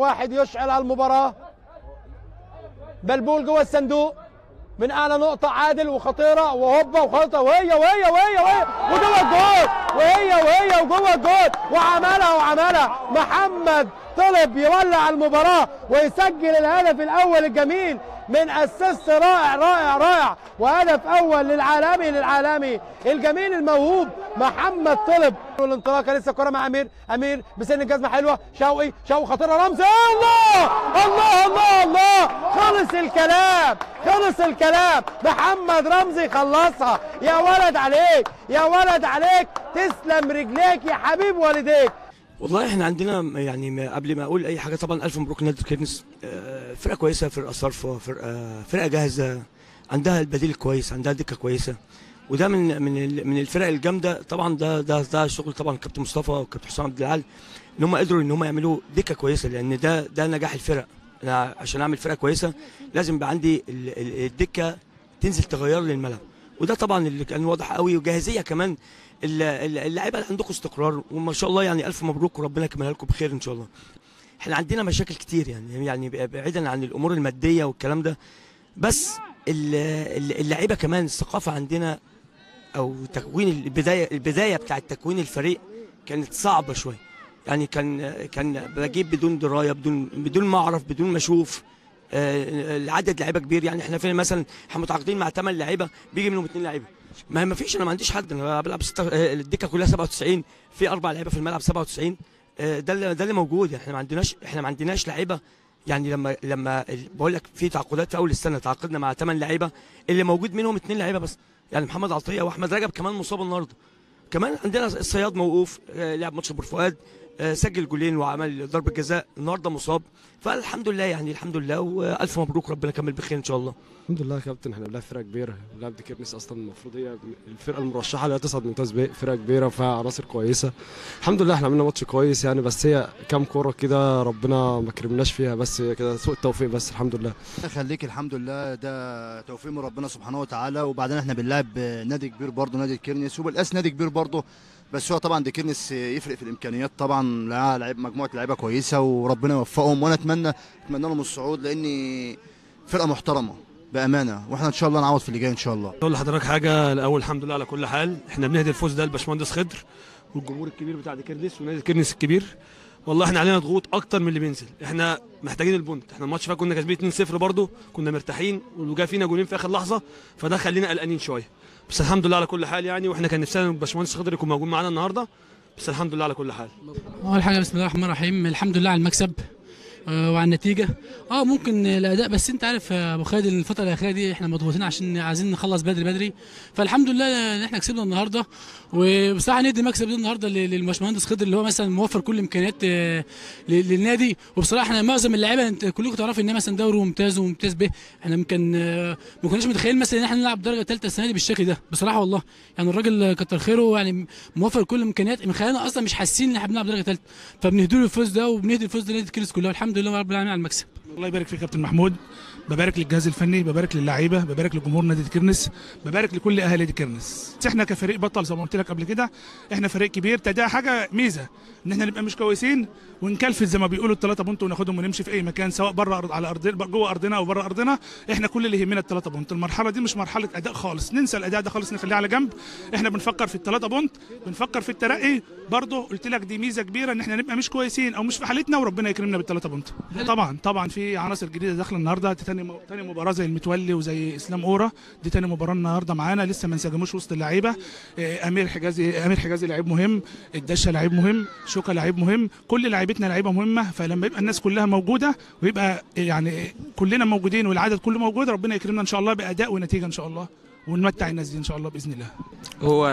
واحد يشعل على المباراة. بلبول جوه الصندوق من اعلى نقطة، عادل وخطيرة وهوبا وخطة وهي وجوه الجول، وهي وجوه الجول، وعملها محمد طلب يولع المباراة ويسجل الهدف الأول الجميل من اسيست رائع، وهدف أول للعالمي الجميل الموهوب محمد طلب. والانطلاقة لسه الكرة مع أمير بسن الجزمة حلوة، شوقي خطيرة، رمزي، الله خلص الكلام محمد رمزي خلصها. يا ولد عليك تسلم رجليك يا حبيب والديك. والله احنا عندنا يعني قبل ما اقول اي حاجه طبعا الف مبروك نادي كيرنس، فرقه كويسه، فرقه صارفه، فرقه جاهزه، عندها البديل كويس، عندها دكه كويسه، وده من الفرق الجامده طبعا. ده شغل طبعا الكابتن مصطفى والكابتن حسام عبد العال، ان هم قدروا ان هم يعملوا دكه كويسه، لان ده نجاح الفرق. انا عشان اعمل فرقه كويسه لازم يبقى عندي الدكه تنزل تغير لي الملعب، وده طبعا اللي كان واضح قوي، وجاهزيه كمان اللعيبه اللي عندكم استقرار، وما شاء الله يعني الف مبروك وربنا يكملها لكم بخير ان شاء الله. احنا عندنا مشاكل كتير يعني بعيدا عن الامور الماديه والكلام ده، بس اللعيبه كمان الثقافه عندنا او تكوين البدايه بتاعه تكوين الفريق كانت صعبه شويه. يعني كان بجيب بدون درايه، بدون ما اعرف، بدون ما اشوف. العدد لعيبه كبير، يعني احنا فين مثلا احنا متعاقدين مع 8 لعيبه بيجي منهم 2 لعيبه. ما فيش، انا ما عنديش حد، انا بلعب الدكه كلها 97، في 4 لعيبه في الملعب 97. ده اللي موجود. احنا ما عندناش لعيبه. يعني لما بقول لك في تعاقدات في اول السنه تعاقدنا مع 8 لعيبه، اللي موجود منهم 2 لعيبه بس، يعني محمد عطيه واحمد رجب كمان مصاب النهارده. كمان عندنا الصياد موقوف، لعب ماتش ابو فؤاد، سجل جولين وعمل ضربه جزاء، النهارده مصاب. فالحمد لله، يعني الحمد لله، والف مبروك ربنا يكمل بخير ان شاء الله. الحمد لله يا كابتن، احنا بنلعب فرقه كبيره، بنلعب دي كيرنس اصلا المفروض هي الفرقه المرشحه اللي تصعد ممتاز ب، فرقه كبيره وفيها عناصر كويسه. الحمد لله احنا عملنا ماتش كويس يعني، بس هي كام كوره كده ربنا ما كرمناش فيها، بس هي كده سوء التوفيق بس. الحمد لله. خليك، الحمد لله ده توفيق من ربنا سبحانه وتعالى. وبعدين احنا بنلعب نادي كبير برضه، نادي كيرنس، وبالقاس نادي كبير برضه، بس هو طبعا دي كيرنس يفرق في الامكانيات طبعا، لعب مجموعه لعيبه كويسه وربنا يوفقهم، وانا اتمنى لهم الصعود، لاني فرقه محترمه بامانه، واحنا ان شاء الله نعوض في اللي جاي ان شاء الله. اقول لحضرتك حاجه الاول، الحمد لله على كل حال، احنا بنهدي الفوز ده لباشمهندس خضر والجمهور الكبير بتاع دي كيرنس ونادي كيرنس الكبير. والله احنا علينا ضغوط اكتر من اللي بينزل، احنا محتاجين البونت. احنا الماتش فات كنا كاسبين 2-0 برضه، كنا مرتاحين، وجا فينا جولين في اخر لحظه، فده خلينا قلقانين شويه، بس الحمد لله على كل حال يعني. واحنا كان نفسنا باشمهندس خضر يكون موجود معانا النهارده، بس الحمد لله على كل حال. اول حاجه بسم الله الرحمن الرحيم، الحمد لله على المكسب وعلى النتيجه. ممكن الاداء، بس انت عارف يا ابو خالد الفتره الاخيره دي احنا مضغوطين عشان عايزين نخلص بدري، فالحمد لله ان احنا كسبنا النهارده. وبصراحه ندي المكسب ده النهارده للباشمهندس خضر اللي هو مثلا موفر كل الامكانيات للنادي. وبصراحه احنا معظم اللعيبه كلكم تعرفوا ان مثلا دوري ممتاز وممتاز ب، احنا يمكن ما كناش متخيلين مثلا ان احنا نلعب درجه ثالثه السنه دي بالشكل ده بصراحه. والله يعني الراجل كتر خيره، يعني موفر كل الامكانيات من خلالنا اصلا مش حاسين ان احنا بنلعب درجه ثالثه، فبنهدوا له الفوز ده وبنهدي الفوز ده لنادي كيرنس كلها. الحمد لله رب العالمين على المكسب. الله يبارك فيك كابتن محمود، ببارك للجهاز الفني، ببارك للعيبه، ببارك لجمهور نادي كيرنس، ببارك لكل اهالي نادي كيرنس. احنا كفريق بطل زي ما قلت لك قبل كده، احنا فريق كبير، ده حاجه ميزه ان احنا نبقى مش كويسين ونكلفت زي ما بيقولوا ال3 بونت وناخدهم ونمشي في اي مكان، سواء بره على ارضنا، جوه ارضنا او بره ارضنا. احنا كل اللي يهمنا ال3 بونت. المرحله دي مش مرحله اداء خالص، ننسى الاداء ده خالص، نخليه على جنب. احنا بنفكر في ال3 بونت، بنفكر في الترقي. برضه قلت لك دي ميزه كبيره ان احنا نبقى مش كويسين او مش في حالتنا وربنا يكرمنا بال3 بونت. طبعا في عناصر جديده داخله النهارده، تاني مباراه زي المتولي وزي اسلام اورا، دي تاني مباراه النهارده معانا، لسه ما انسجموش وسط اللعيبه. امير حجازي لعيب مهم، الدشه لعيب مهم، شوكا لعيب مهم، كل لعيبتنا لعيبه مهمه. فلما يبقى الناس كلها موجوده ويبقى يعني كلنا موجودين والعدد كله موجود، ربنا يكرمنا ان شاء الله باداء ونتيجه ان شاء الله، ونمتع الناس دي ان شاء الله باذن الله. هو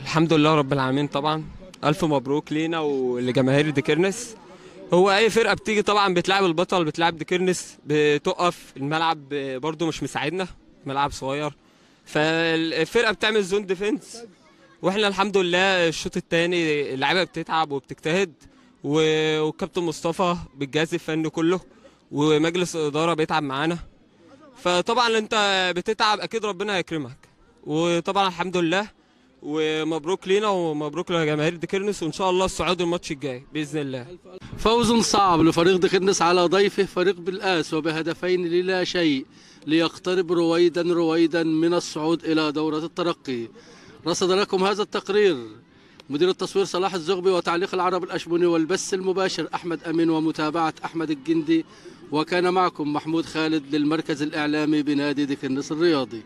الحمد لله رب العالمين، طبعا الف مبروك لينا ولجماهير دي كيرنس. هو اي فرقه بتيجي طبعا بتلعب البطل، بتلعب دي كيرنس، بتقف الملعب برده مش مساعدنا، ملعب صغير، فالفرقه بتعمل زون ديفنس، واحنا الحمد لله الشوط الثاني اللعيبه بتتعب وبتجتهد، والكابتن مصطفى بالجهاز الفني كله ومجلس الاداره بيتعب معانا. فطبعا انت بتتعب اكيد ربنا هيكرمك، وطبعا الحمد لله. ومبروك لينا ومبروك لجماهير ديكيرنس، وان شاء الله الصعود الماتش الجاي باذن الله. فوز صعب لفريق ديكيرنس على ضيفه فريق بالآس وبهدفين للا شيء ليقترب رويدا من الصعود إلى دورة الترقي. رصد لكم هذا التقرير مدير التصوير صلاح الزغبي، وتعليق العرب الأشبوني، والبث المباشر أحمد أمين، ومتابعة أحمد الجندي، وكان معكم محمود خالد للمركز الإعلامي بنادي ديكيرنس الرياضي.